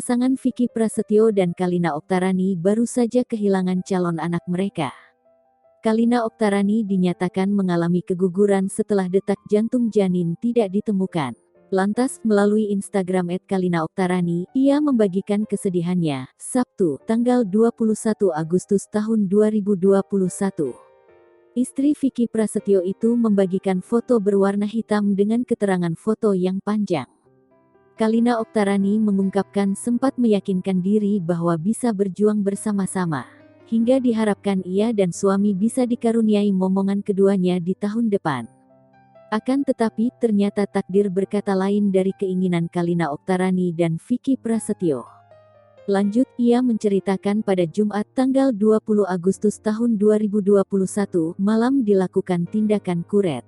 Pasangan Vicky Prasetyo dan Kalina Oktarani baru saja kehilangan calon anak mereka. Kalina Oktarani dinyatakan mengalami keguguran setelah detak jantung janin tidak ditemukan. Lantas, melalui Instagram @kalinaoktarani, ia membagikan kesedihannya, Sabtu, tanggal 21 Agustus tahun 2021. Istri Vicky Prasetyo itu membagikan foto berwarna hitam dengan keterangan foto yang panjang. Kalina Oktarani mengungkapkan sempat meyakinkan diri bahwa bisa berjuang bersama-sama, hingga diharapkan ia dan suami bisa dikaruniai momongan keduanya di tahun depan. Akan tetapi, ternyata takdir berkata lain dari keinginan Kalina Oktarani dan Vicky Prasetyo. Lanjut, ia menceritakan pada Jumat tanggal 20 Agustus tahun 2021, malam dilakukan tindakan kuret.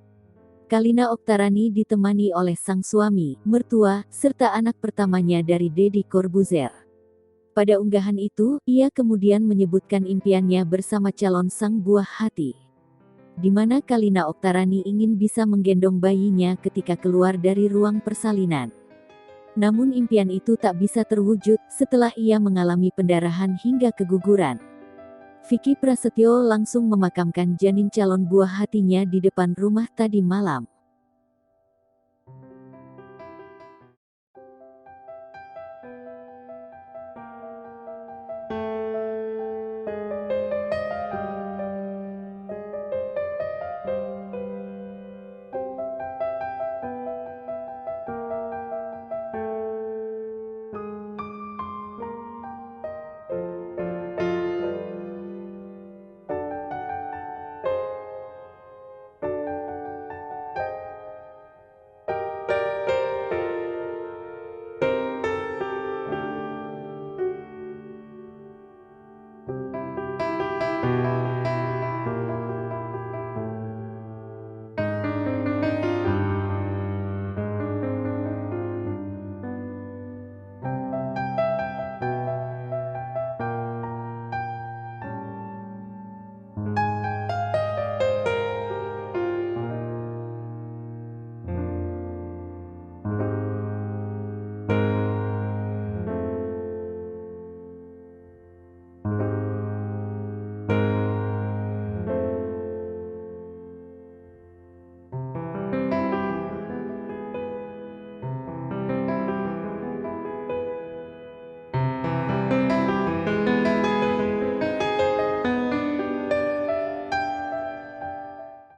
Kalina Oktarani ditemani oleh sang suami, mertua, serta anak pertamanya dari Deddy Corbuzier. Pada unggahan itu, ia kemudian menyebutkan impiannya bersama calon sang buah hati, di mana Kalina Oktarani ingin bisa menggendong bayinya ketika keluar dari ruang persalinan. Namun impian itu tak bisa terwujud setelah ia mengalami pendarahan hingga keguguran. Vicky Prasetyo langsung memakamkan janin calon buah hatinya di depan rumah tadi malam.